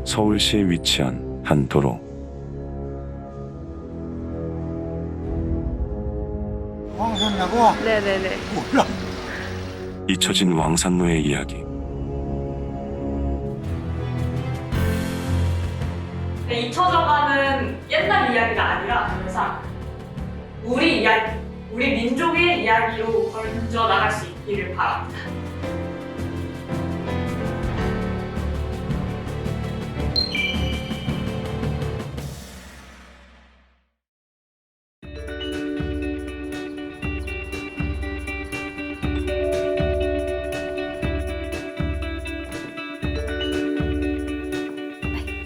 서울시에 위치한 한 도로. 황선나고? 네네네. 몰라. 잊혀진 왕산로의 이야기. 잊혀져가는 옛날 이야기가 아니라 더 이상 우리 이야기, 우리 민족의 이야기로 번져 나갈 수 있기를 바랍니다.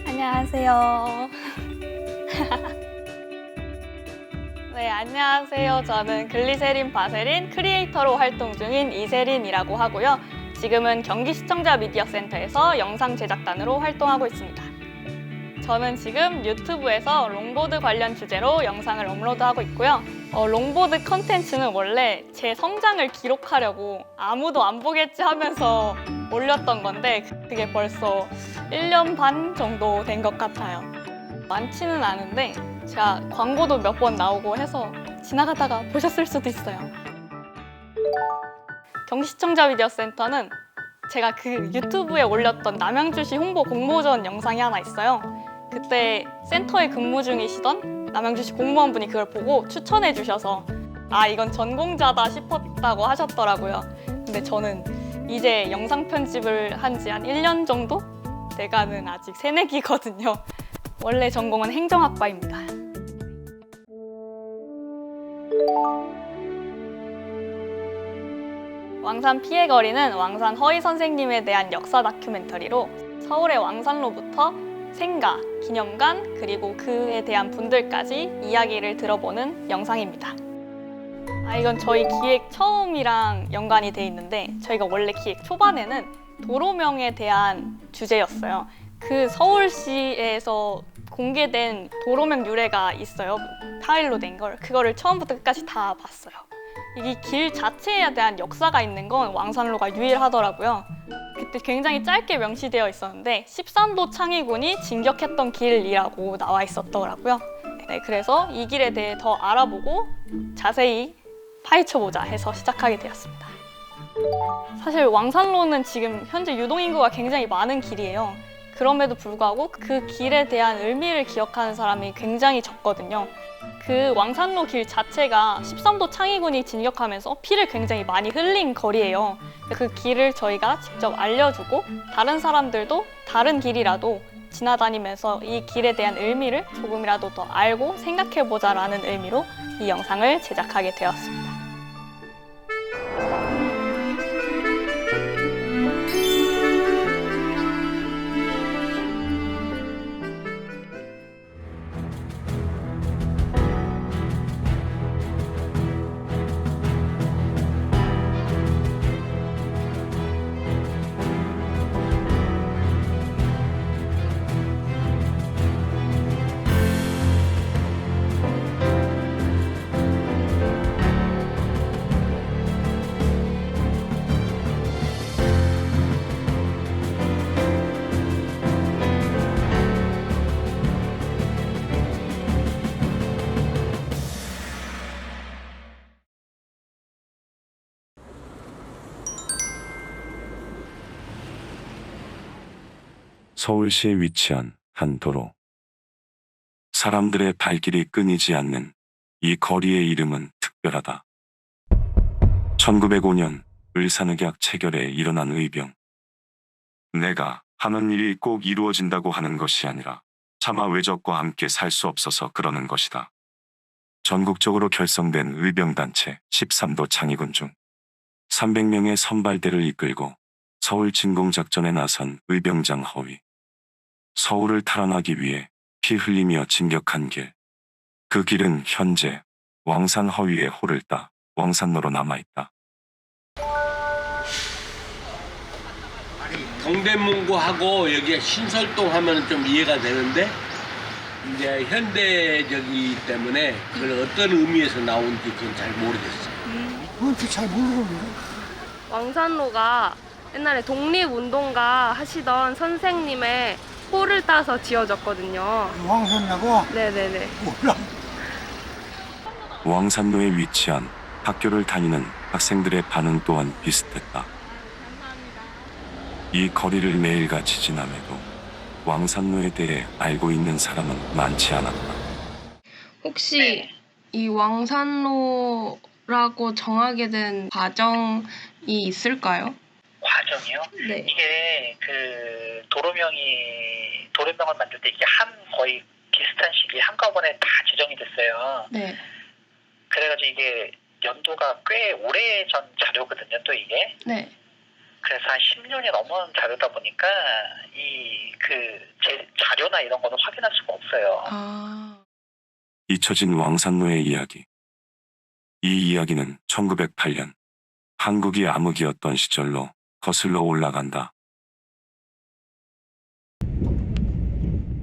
안녕하세요. 네, 안녕하세요. 저는 글리세린 바세린 크리에이터로 활동 중인 이세린이라고 하고요. 지금은 경기시청자 미디어센터에서 영상 제작단으로 활동하고 있습니다. 저는 지금 유튜브에서 롱보드 관련 주제로 영상을 업로드하고 있고요. 롱보드 컨텐츠는 원래 제 성장을 기록하려고 아무도 안 보겠지 하면서 올렸던 건데 그게 벌써 1년 반 정도 된 것 같아요. 많지는 않은데 제가 광고도 몇 번 나오고 해서 지나가다가 보셨을 수도 있어요. 경기시청자 미디어센터는 제가 그 유튜브에 올렸던 남양주시 홍보 공모전 영상이 하나 있어요. 그때 센터에 근무 중이시던 남양주시 공무원분이 그걸 보고 추천해 주셔서 아, 이건 전공자다 싶었다고 하셨더라고요. 근데 저는 이제 영상 편집을 한 지 한 1년 정도 돼가는 아직 새내기거든요. 원래 전공은 행정학과입니다. 왕산 피해거리는 왕산 허희 선생님에 대한 역사 다큐멘터리로 서울의 왕산로부터 생가, 기념관, 그리고 그에 대한 분들까지 이야기를 들어보는 영상입니다. 이건 저희 기획 처음이랑 연관이 돼 있는데 저희가 원래 기획 초반에는 도로명에 대한 주제였어요. 그 서울시에서 공개된 도로명 유래가 있어요. 파일로 된 걸. 그거를 처음부터 끝까지 다 봤어요. 이게 길 자체에 대한 역사가 있는 건 왕산로가 유일하더라고요. 그때 굉장히 짧게 명시되어 있었는데 13도 창의군이 진격했던 길이라고 나와 있었더라고요. 네, 그래서 이 길에 대해 더 알아보고 자세히 파헤쳐보자 해서 시작하게 되었습니다. 사실 왕산로는 지금 현재 유동인구가 굉장히 많은 길이에요. 그럼에도 불구하고 그 길에 대한 의미를 기억하는 사람이 굉장히 적거든요. 그 왕산로 길 자체가 13도 창의군이 진격하면서 피를 굉장히 많이 흘린 거리예요. 그 길을 저희가 직접 알려주고 다른 사람들도 다른 길이라도 지나다니면서 이 길에 대한 의미를 조금이라도 더 알고 생각해보자라는 의미로 이 영상을 제작하게 되었습니다. 서울시에 위치한 한 도로. 사람들의 발길이 끊이지 않는 이 거리의 이름은 특별하다. 1905년 을사늑약 체결에 일어난 의병. 내가 하는 일이 꼭 이루어진다고 하는 것이 아니라 차마 외적과 함께 살 수 없어서 그러는 것이다. 전국적으로 결성된 의병단체 13도 창의군 중 300명의 선발대를 이끌고 서울 진공작전에 나선 의병장 허위. 서울을 탈환하기 위해 피 흘리며 진격한 길. 그 길은 현재 왕산 허위의 호를 따 왕산로로 남아있다. 동대문구하고 여기에 신설동 하면 좀 이해가 되는데 이제 현대적이기 때문에 그걸 어떤 의미에서 나온지 그건 잘 모르겠어요. 그건 잘 모르겠는데. 왕산로가 옛날에 독립운동가 하시던 선생님의 호를 따서 지어졌거든요. 왕산나고 네네네. 몰라. 왕산로에 위치한 학교를 다니는 학생들의 반응 또한 비슷했다. 이 거리를 매일같이 지남에도 왕산로에 대해 알고 있는 사람은 많지 않았다. 혹시 이 왕산로라고 정하게 된 과정이 있을까요? 과정이요? 네. 이게 그 도로명을 만들 때 이게 거의 비슷한 시기에 한꺼번에 다 지정이 됐어요. 네. 그래가지고 이게 연도가 꽤 오래전 자료거든요, 또 이게. 네. 그래서 한 10년이 넘은 자료다 보니까 제 자료나 이런 거는 확인할 수가 없어요. 아. 잊혀진 왕산로의 이야기. 이 이야기는 1908년 한국이 암흑이었던 시절로 거슬러 올라간다.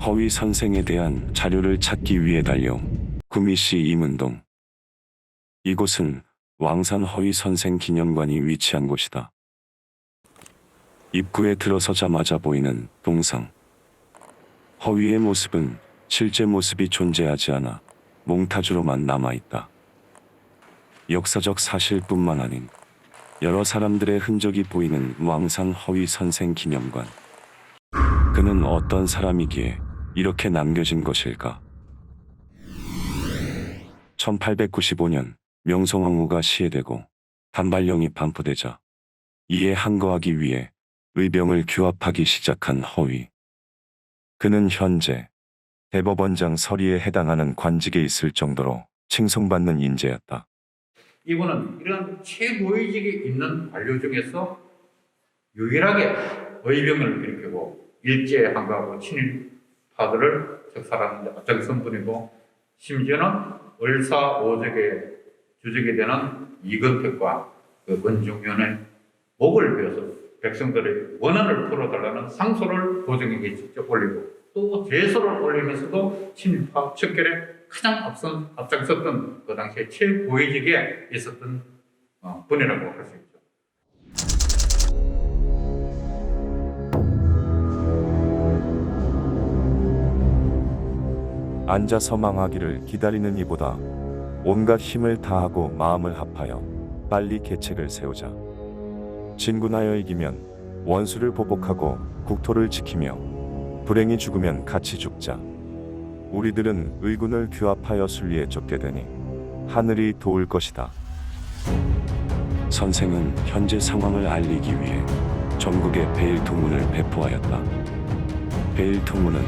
허위 선생에 대한 자료를 찾기 위해 달려온 구미시 이문동. 이곳은 왕산 허위 선생 기념관이 위치한 곳이다. 입구에 들어서자마자 보이는 동상. 허위의 모습은 실제 모습이 존재하지 않아 몽타주로만 남아있다. 역사적 사실뿐만 아닌 여러 사람들의 흔적이 보이는 왕산 허위 선생 기념관. 그는 어떤 사람이기에 이렇게 남겨진 것일까? 1895년 명성황후가 시해되고 단발령이 반포되자 이에 항거하기 위해 의병을 규합하기 시작한 허위. 그는 현재 대법원장 서리에 해당하는 관직에 있을 정도로 칭송받는 인재였다. 이분은 이런 최고위직에 있는 관료 중에서 유일하게 의병을 일으키고 일제에 항거하고 친일파들을 적살하는 데 앞장선 분이고, 심지어는 을사오적의 주적이 되는 이건택과 그 원종면의 목을 베어서 백성들의 원한을 풀어달라는 상소를 도정에게 직접 올리고, 또 제소를 올리면서도 친일파 척결에 가장 앞장섰던 그 당시에 최고위직에 있었던 분이라고 할 수 있죠. 앉아서 망하기를 기다리는 이보다 온갖 힘을 다하고 마음을 합하여 빨리 계책을 세우자. 진군하여 이기면 원수를 보복하고 국토를 지키며 불행히 죽으면 같이 죽자. 우리들은 의군을 규합하여 순리에 쫓게 되니 하늘이 도울 것이다. 선생은 현재 상황을 알리기 위해 전국에 베일통문을 배포하였다. 베일통문은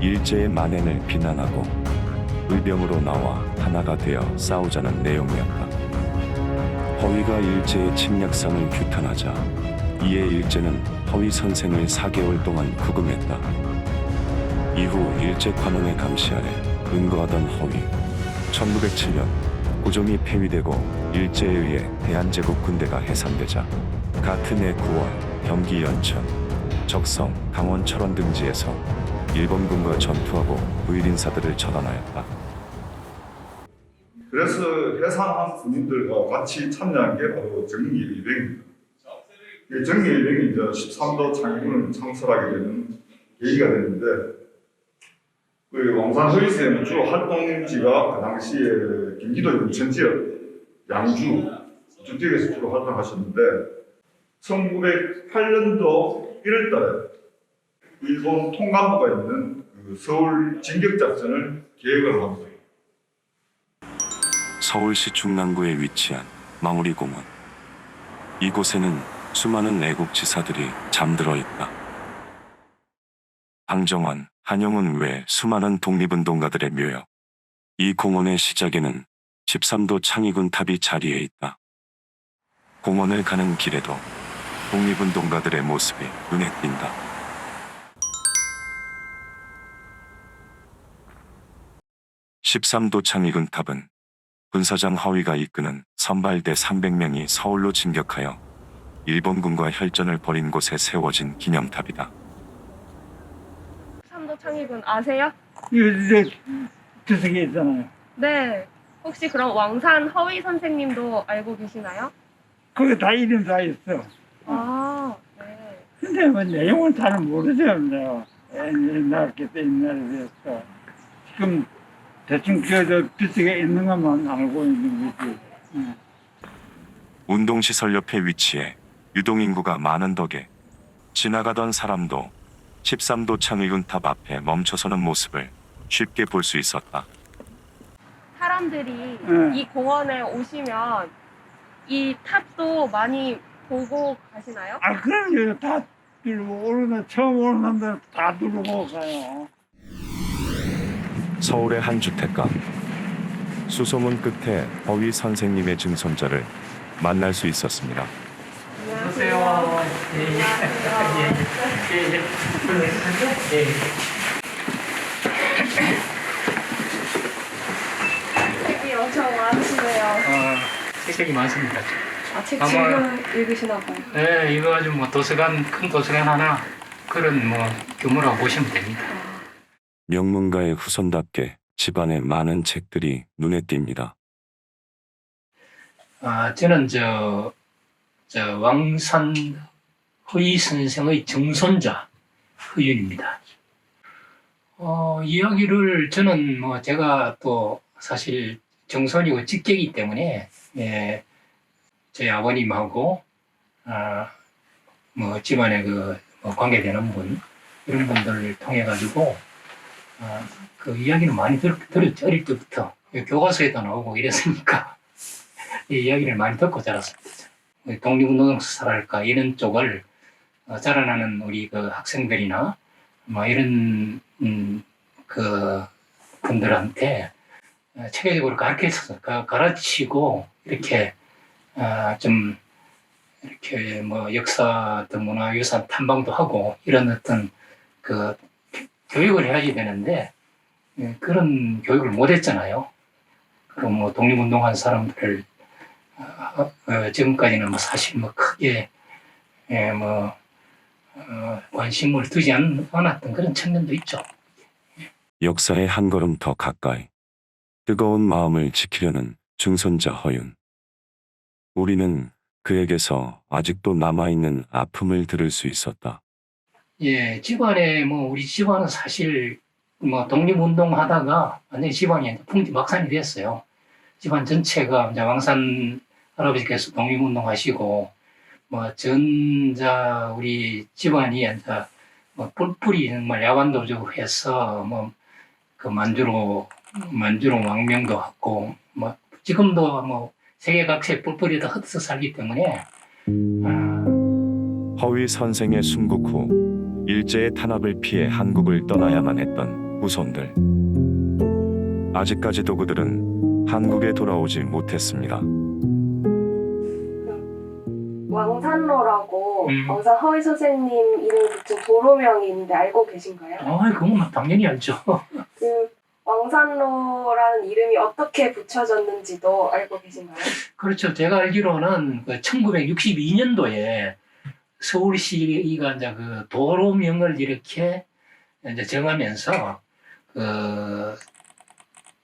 일제의 만행을 비난하고 의병으로 나와 하나가 되어 싸우자는 내용이었다. 허위가 일제의 침략상을 규탄하자 이에 일제는 허위 선생을 4개월 동안 구금했다. 이후 일제 관원의 감시 아래 은거하던 허위. 1907년 고종이 폐위되고 일제에 의해 대한제국 군대가 해산되자 같은 해 9월 경기 연천, 적성, 강원 철원 등지에서 일본군과 전투하고 부일인사들을 처단하였다. 그래서 해산한 군인들과 같이 참여한 게 바로 정리일병입니다. 정리일병이 이제 13도 창군을 창설하게 되는 계기가 됐는데, 그 왕산 허위세는 주로 활동지가 그 당시에 경기도 인천 지역, 양주 이쪽 지역에서 주로 활동하셨는데, 1908년도 1월달에 일본 통감부가 있는 그 서울 진격작전을 계획을 합니다. 서울시 중랑구에 위치한 망우리공원. 이곳에는 수많은 애국지사들이 잠들어 있다. 방정환, 한영운 외 수많은 독립운동가들의 묘역. 이 공원의 시작에는 13도 창의군 탑이 자리해 있다. 공원을 가는 길에도 독립운동가들의 모습이 눈에 띈다. (13도) 창의군 탑은 군사장 허위가 이끄는 선발대 300명이 서울로 진격하여 일본군과 혈전을 벌인 곳에 세워진 기념탑이다. 13도 창의군 아세요? 이거 주석이 있잖아요. 네. 혹시 그럼 왕산 허위 선생님도 알고 계시나요? 거기 다 이름 다 있어. 아, 네. 근데 뭐 내용은 잘 모르죠, 내가. 옛날에 비해서 지금 대충 그저 비슷하게 있는 것만 알고 있는 거지. 운동시설 옆에 위치해 유동인구가 많은 덕에 지나가던 사람도 13도 창의군탑 앞에 멈춰서는 모습을 쉽게 볼 수 있었다. 사람들이 네. 이 공원에 오시면 이 탑도 많이 보고 가시나요? 아, 그럼 다 들고 오르는 처음 오는 사람들 다 들고 가요. 서울의 한 주택가. 수소문 끝에 허위 선생님의 증손자를 만날 수 있었습니다. 안녕하세요. 책이 엄청 많으시네요. 책이 많습니다. 책 아마- 지금 읽으시나 봐요. 네, 이거 아주 뭐 도서관, 큰 도서관 하나 그런 뭐 규모라고 보시면 됩니다. 명문가의 후손답게 집안에 많은 책들이 눈에 띕니다. 저는 왕산 허희 선생의 정손자 허윤입니다. 이야기를 저는 뭐 제가 또 사실 정손이고 직계이기 때문에 저희 아버님하고 뭐 집안에 뭐 관계되는 분 이런 분들을 통해 가지고 그 이야기를 많이 들었죠. 어릴 때부터 교과서에도 나오고 이랬으니까 이 이야기를 많이 듣고 자랐습니다. 독립운동사랄까 이런 쪽을 자라나는 우리 그 학생들이나 뭐 이런 그 분들한테 체계적으로 가르치고 이렇게 좀 이렇게 뭐 역사 또 문화유산 탐방도 하고 이런 어떤 그 교육을 해야지 되는데 그런 교육을 못 했잖아요. 그럼 뭐 독립운동한 사람들을 지금까지는 뭐 사실 뭐 크게 관심을 두지 않았던 그런 측면도 있죠. 역사의 한 걸음 더 가까이 뜨거운 마음을 지키려는 증손자 허윤. 우리는 그에게서 아직도 남아있는 아픔을 들을 수 있었다. 예, 집안에 뭐 우리 집안은 사실 뭐 독립운동 하다가 완전히 집안이 풍지박산이 됐어요. 집안 전체가 이제 왕산 할아버지께서 독립운동 하시고 뭐 전자 우리 집안이 이제 뭐 뿔뿔이 정말 야관도적으로 해서 뭐 그 만주로 왕명도 하고 뭐 지금도 뭐 세계 각지에 뿔뿔이다 흩어서 살기 때문에 허위 선생의 순국 후 일제의 탄압을 피해 한국을 떠나야만 했던 후손들. 아직까지도 그들은 한국에 돌아오지 못했습니다. 왕산로라고 왕산 허희 선생님 이름 붙은 도로명이 있는데 알고 계신가요? 그건 당연히 알죠. 그 왕산로라는 이름이 어떻게 붙여졌는지도 알고 계신가요? 그렇죠. 제가 알기로는 그 1962년도에 서울시가 이제 그 도로명을 이렇게 이제 정하면서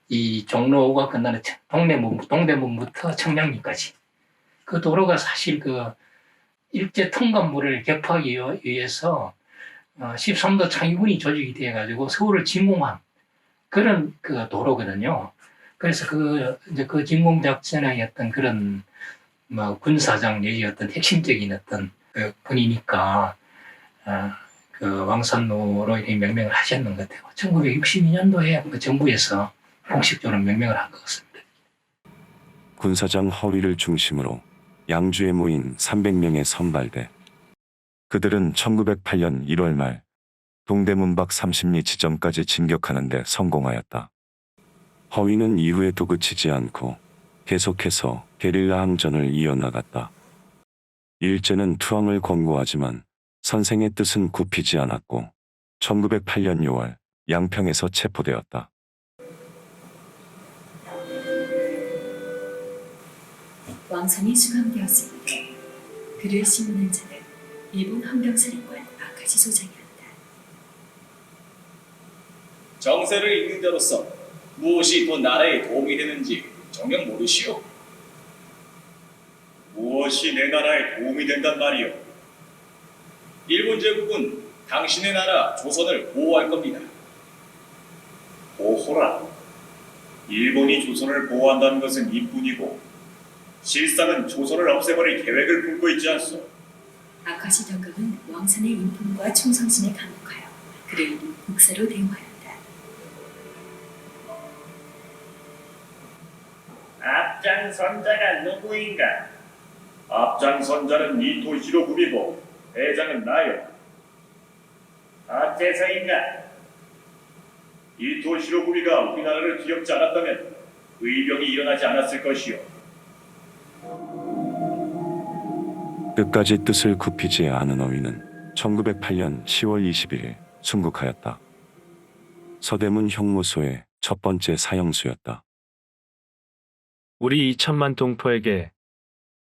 이 종로가 끝나는 동대문부터 청량리까지 그 도로가 사실 그 일제 통감부를 격파하기 위해서 13도 창의군이 조직이 되어 가지고 서울을 진공한 그런 그 도로거든요. 그래서 이제 그 진공 작전의 어떤 그런 뭐 군사장 내지 어떤 핵심적인 어떤 그 분이니까 그 왕산로로 이렇게 명명을 하셨는 것 같아요. 1962년도에 그 정부에서 공식적으로 명명을 한 것 같습니다. 군사장 허위를 중심으로 양주에 모인 300명의 선발대. 그들은 1908년 1월 말 동대문 밖 30리 지점까지 진격하는 데 성공하였다. 허위는 이후에도 그치지 않고 계속해서 게릴라 항전을 이어나갔다. 일제는 투항을 권고하지만 선생의 뜻은 굽히지 않았고 1908년 6월 양평에서 체포되었다. 왕산이 수감되었을 때 그를 심문한 자는 일본 헌병사령관 아카시 소장이었다. 정세를 읽는 자로서 무엇이 더 나라에 도움이 되는지 정녕 모르시오? 무엇이 내 나라에 도움이 된단 말이오? 일본 제국은 당신의 나라 조선을 보호할 겁니다. 보호라. 일본이 조선을 보호한다는 것은 이뿐이고 실상은 조선을 없애버릴 계획을 품고 있지 않소. 아카시 덕금은 왕산의 인품과 충성심에 감옥하여 그를 국사로 대우하였다. 앞장선자가 누구인가? 앞장선자는 이토 히로부미고 대장은 나요. 어째서인가? 이토 히로부미가 우리나라를 뒤엎지 않았다면 의병이 일어나지 않았을 것이요. 끝까지 뜻을 굽히지 않은 어휘는 1908년 10월 21일 순국하였다. 서대문 형무소의 첫 번째 사형수였다. 우리 2천만 동포에게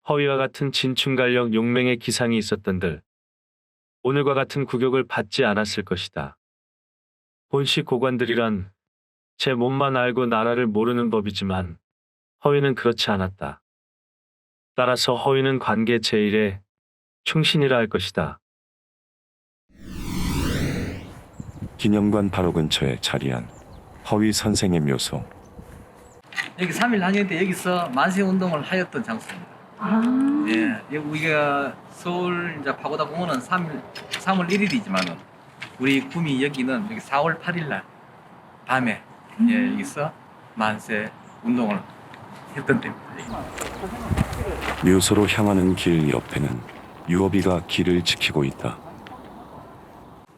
허위와 같은 진충갈력 용맹의 기상이 있었던들 오늘과 같은 구격을 받지 않았을 것이다. 본식 고관들이란 제 몸만 알고 나라를 모르는 법이지만 허위는 그렇지 않았다. 따라서 허위는 관계 제1의 충신이라 할 것이다. 기념관 바로 근처에 자리한 허위 선생의 묘소. 여기 3일 다녔는데 여기서 만세 운동을 하였던 장소입니다. 예, 우리가 서울 이제 파고다 공원은 3월 1일이지만은 우리 구미 여기는 여기 4월 8일 날 밤에 예, 여기서 만세 운동을 했던 때입니다. 묘소로 향하는 길 옆에는 유업이가 길을 지키고 있다.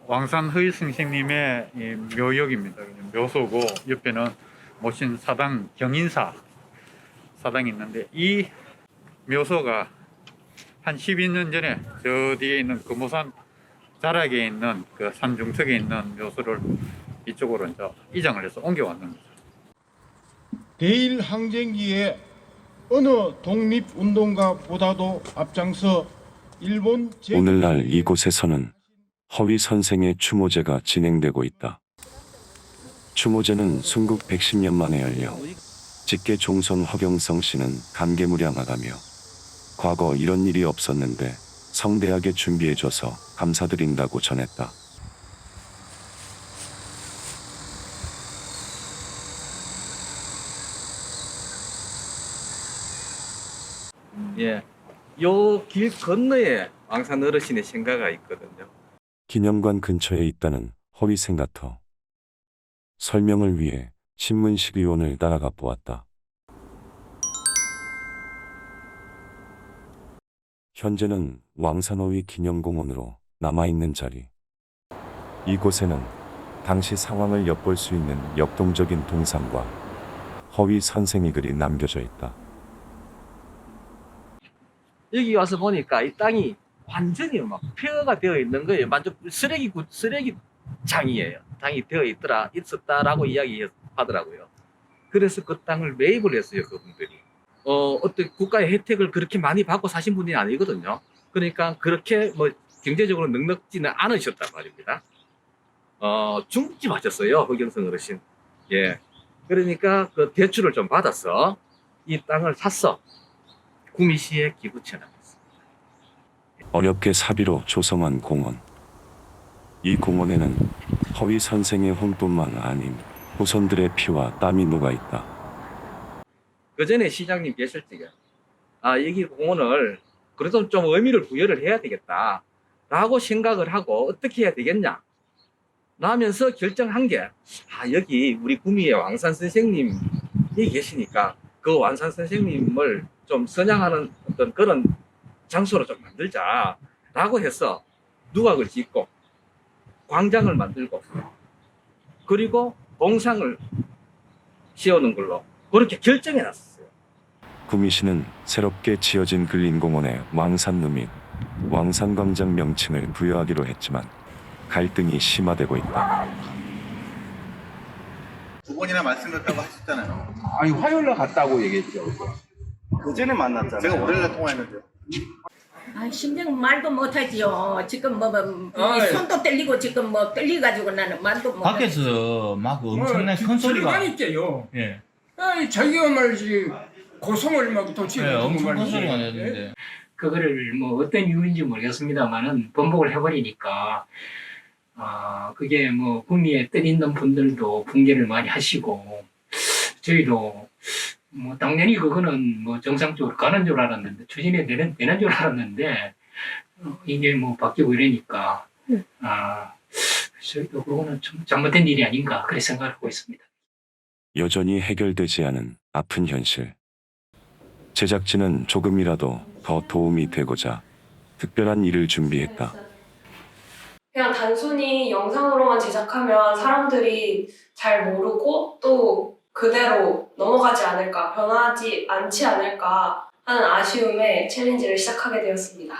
왕산 허위 선생님의 묘역입니다. 묘소고 옆에는 모신 사당 경인사 사당이 있는데 이 묘소가 한 12년 전에 저 뒤에 있는 금호산 자락에 있는 그 산 중턱에 있는 묘소를 이쪽으로 이제 이장을 해서 옮겨왔는 거죠. 대일 항쟁기에 어느 독립운동가보다도 앞장서 일본 오늘날 이곳에서는 허위 선생의 추모제가 진행되고 있다. 추모제는 순국 110년 만에 열려 직계 종손 허경성 씨는 감개무량하다며 과거 이런 일이 없었는데 성대하게 준비해줘서 감사드린다고 전했다. 예, 요 길 건너에 왕산 어르신의 생가가 있거든요. 기념관 근처에 있다는 허위 생가터. 설명을 위해 신문식 의원을 따라가 보았다. 현재는 왕산허위 기념공원으로 남아있는 자리. 이곳에는 당시 상황을 엿볼 수 있는 역동적인 동상과 허위 선생의 글이 남겨져 있다. 여기 와서 보니까 이 땅이 완전히 막 폐허가 되어 있는 거예요. 완전 쓰레기장이에요. 땅이 있었다라고 이야기하더라고요. 그래서 그 땅을 매입을 했어요, 그분들이. 어떤 국가의 혜택을 그렇게 많이 받고 사신 분이 아니거든요. 그러니까 그렇게 뭐 경제적으로 넉넉지는 않으셨단 말입니다. 중국집 하셨어요, 허경성 어르신. 예. 그러니까 그 대출을 좀 받아서 이 땅을 샀어. 구미시에 기부채 나갔습니다. 어렵게 사비로 조성한 공원. 이 공원에는 허위 선생의 혼뿐만 아닌 후손들의 피와 땀이 녹아있다. 그 전에 시장님 계실 때가 여기 공원을 그래도 좀 의미를 부여를 해야 되겠다 라고 생각을 하고 어떻게 해야 되겠냐 라면서 결정한 게 여기 우리 구미의 왕산 선생님이 계시니까 그 왕산 선생님을 좀 선양하는 어떤 그런 장소로 좀 만들자 라고 해서 누각을 짓고 광장을 만들고 그리고 봉상을 씌우는 걸로 그렇게 결정해 놨어요. 구미시는 새롭게 지어진 근린공원에 왕산루 및 왕산광장 명칭을 부여하기로 했지만 갈등이 심화되고 있다. 두 번이나 말씀드렸다고 하셨잖아요. 아니 화요일날 갔다고 얘기했죠. 그전에 만났잖아요. 제가 월요일날 통화했는데요. 심정 말도 못하지요. 지금 손도 떨리고 지금 떨려가지고 나는 말도 못. 밖에서 막 엄청난 큰 소리가. 들어가니까요. 예. 자기가 말이지 고성을 막 도치고. 네, 엄청 큰 소리가 났는데. 그거를 뭐 어떤 이유인지 모르겠습니다만은 번복을 해버리니까 그게 뭐 구미에 뜻 있는 분들도 붕괴를 많이 하시고 저희도 뭐 당연히 그거는 뭐 정상적으로 가는 줄 알았는데 추진이 되는 줄 알았는데 이게 뭐 바뀌고 이러니까 저희도 그거는 좀 잘못된 일이 아닌가 그렇게 생각하고 있습니다. 여전히 해결되지 않은 아픈 현실. 제작진은 조금이라도 더 도움이 되고자 특별한 일을 준비했다. 그냥 단순히 영상으로만 제작하면 사람들이 잘 모르고 또 그대로 넘어가지 않을까, 변하지 않지 않을까 하는 아쉬움에 챌린지를 시작하게 되었습니다.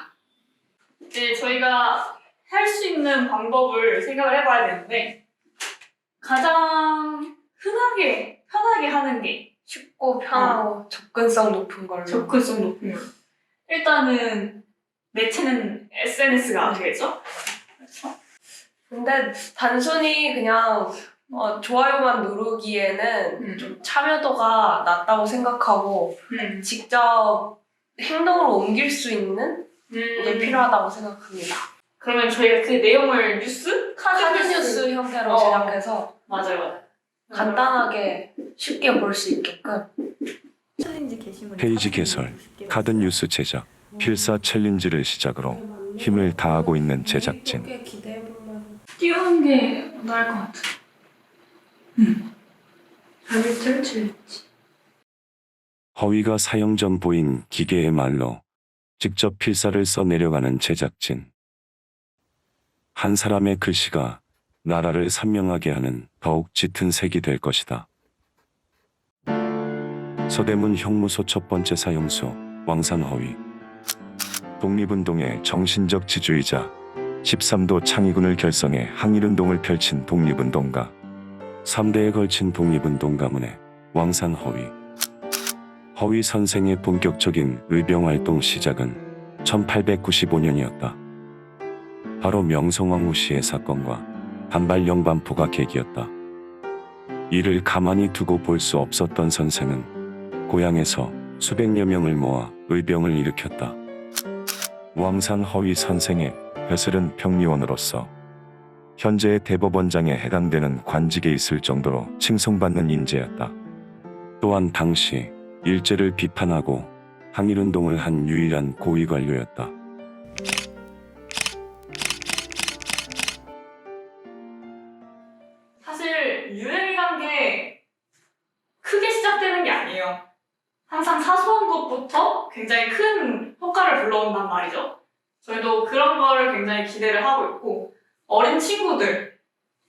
이제 저희가 할 수 있는 방법을 생각을 해봐야 되는데 가장 편하게 하는 게 쉽고 편하고 접근성 높은 걸로. 접근성 높은 걸로. 일단은 매체는 SNS가 되겠죠? 근데 단순히 그냥 좋아요만 누르기에는 좀 참여도가 낮다고 생각하고 직접 행동으로 옮길 수 있는 게 필요하다고 생각합니다. 그러면 저희가 그 내용을 카드 뉴스 형태로 제작해서 맞아요. 간단하게 쉽게 볼 수 있게끔 페이지 개설, 카드 뉴스 제작, 필사 챌린지를 시작으로 힘을 다하고 있는 제작진. 띄우는 게 나을 것 같아. 허위가 사용 전 보인 기계의 말로 직접 필사를 써내려가는 제작진. 한 사람의 글씨가 나라를 선명하게 하는 더욱 짙은 색이 될 것이다. 서대문 형무소 첫 번째 사형수 왕산허위. 독립운동의 정신적 지주이자 13도 창의군을 결성해 항일운동을 펼친 독립운동가. 3대에 걸친 독립운동 가문의 왕산허위. 허위 선생의 본격적인 의병활동 시작은 1895년이었다. 바로 명성황후 씨의 사건과 단발 영반포가 계기였다. 이를 가만히 두고 볼 수 없었던 선생은 고향에서 수백여 명을 모아 의병을 일으켰다. 왕산허위 선생의 벼슬은 평리원으로서 현재의 대법원장에 해당되는 관직에 있을 정도로 칭송받는 인재였다. 또한 당시 일제를 비판하고 항일운동을 한 유일한 고위관료였다. 사실 유행이란 게 크게 시작되는 게 아니에요. 항상 사소한 것부터 굉장히 큰 효과를 불러온단 말이죠. 저희도 그런 거를 굉장히 기대를 하고 있고 어린 친구들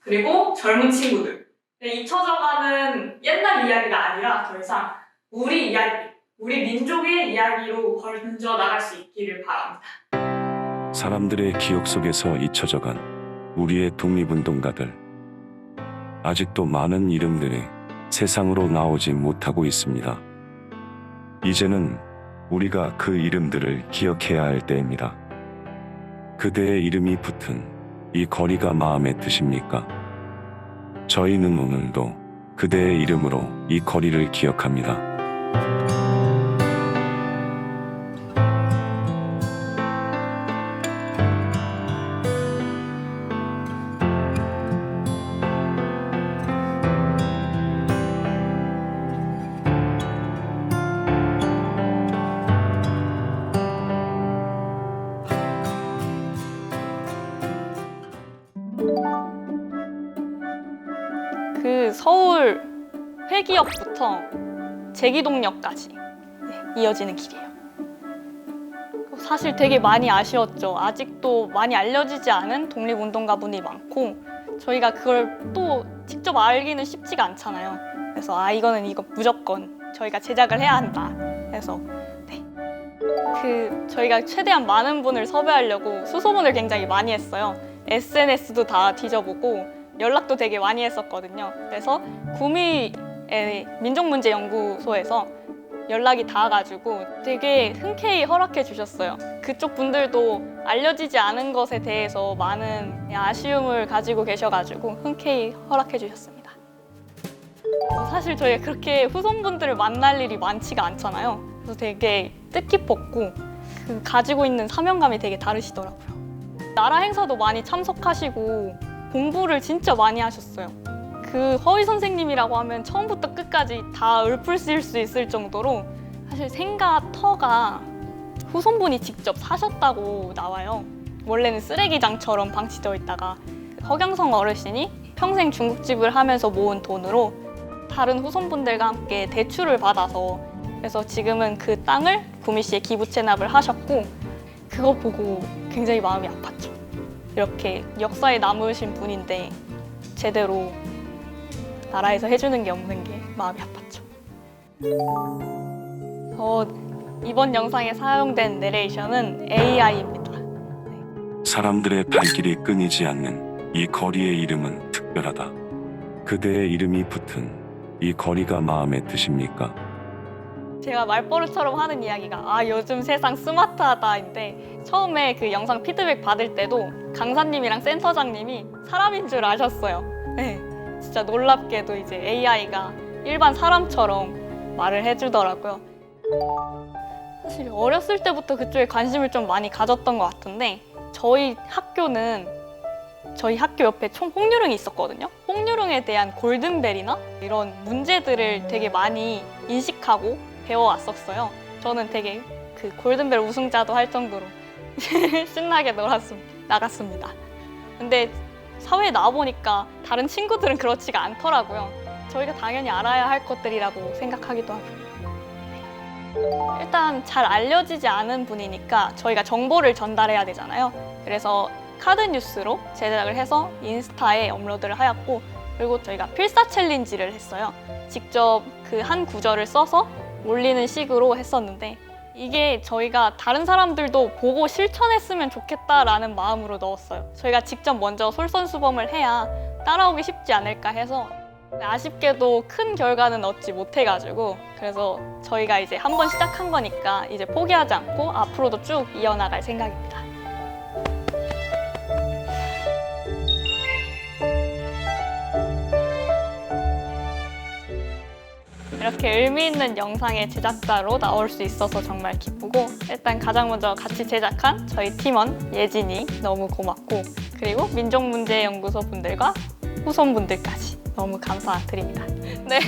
그리고 젊은 친구들 잊혀져가는 옛날 이야기가 아니라 더 이상 우리 이야기, 우리 민족의 이야기로 번져 나갈 수 있기를 바랍니다. 사람들의 기억 속에서 잊혀져간 우리의 독립운동가들. 아직도 많은 이름들이 세상으로 나오지 못하고 있습니다. 이제는 우리가 그 이름들을 기억해야 할 때입니다. 그대의 이름이 붙은 이 거리가 마음에 드십니까? 저희는 오늘도 그대의 이름으로 이 거리를 기억합니다. 그 서울 회기역부터 제기동역까지 이어지는 길이에요. 사실 되게 많이 아쉬웠죠. 아직도 많이 알려지지 않은 독립운동가분이 많고 저희가 그걸 또 직접 알기는 쉽지가 않잖아요. 그래서 이거는 무조건 저희가 제작을 해야 한다. 그래서 저희가 최대한 많은 분을 섭외하려고 수소문을 굉장히 많이 했어요. SNS도 다 뒤져보고 연락도 되게 많이 했었거든요. 그래서 구미의 민족문제연구소에서 연락이 닿아가지고 되게 흔쾌히 허락해 주셨어요. 그쪽 분들도 알려지지 않은 것에 대해서 많은 아쉬움을 가지고 계셔가지고 흔쾌히 허락해 주셨습니다. 사실 저희가 그렇게 후손분들을 만날 일이 많지가 않잖아요. 그래서 되게 뜻깊었고 가지고 있는 사명감이 되게 다르시더라고요. 나라 행사도 많이 참석하시고 공부를 진짜 많이 하셨어요. 그 허위 선생님이라고 하면 처음부터 끝까지 다 읊을 수 있을 정도로 사실 생가 터가 후손분이 직접 사셨다고 나와요. 원래는 쓰레기장처럼 방치되어 있다가 허경성 어르신이 평생 중국집을 하면서 모은 돈으로 다른 후손분들과 함께 대출을 받아서 그래서 지금은 그 땅을 구미 씨에 기부 체납을 하셨고 그거 보고 굉장히 마음이 아팠죠. 이렇게 역사에 남으신 분인데 제대로 나라에서 해주는 게 없는 게 마음이 아팠죠. 이번 영상에 사용된 내레이션은 AI입니다. 사람들의 발길이 끊이지 않는 이 거리의 이름은 특별하다. 그대의 이름이 붙은 이 거리가 마음에 드십니까? 제가 말버릇처럼 하는 이야기가 요즘 세상 스마트하다인데 처음에 그 영상 피드백 받을 때도 강사님이랑 센터장님이 사람인 줄 아셨어요. 네, 진짜 놀랍게도 이제 AI가 일반 사람처럼 말을 해주더라고요. 사실 어렸을 때부터 그쪽에 관심을 좀 많이 가졌던 것 같은데 저희 학교 옆에 총 홍유릉이 있었거든요. 홍유릉에 대한 골든벨이나 이런 문제들을 되게 많이 인식하고 배워왔었어요. 저는 되게 그 골든벨 우승자도 할 정도로 신나게 나갔습니다. 근데 사회에 나와보니까 다른 친구들은 그렇지가 않더라고요. 저희가 당연히 알아야 할 것들이라고 생각하기도 하고. 일단 잘 알려지지 않은 분이니까 저희가 정보를 전달해야 되잖아요. 그래서 카드 뉴스로 제작을 해서 인스타에 업로드를 하였고 그리고 저희가 필사 챌린지를 했어요. 직접 그 한 구절을 써서 올리는 식으로 했었는데 이게 저희가 다른 사람들도 보고 실천했으면 좋겠다라는 마음으로 넣었어요. 저희가 직접 먼저 솔선수범을 해야 따라오기 쉽지 않을까 해서 아쉽게도 큰 결과는 얻지 못해가지고 그래서 저희가 이제 한번 시작한 거니까 이제 포기하지 않고 앞으로도 쭉 이어나갈 생각입니다. 이렇게 의미 있는 영상의 제작자로 나올 수 있어서 정말 기쁘고 일단 가장 먼저 같이 제작한 저희 팀원 예진이 너무 고맙고 그리고 민족문제연구소 분들과 후손분들까지 너무 감사드립니다. 네.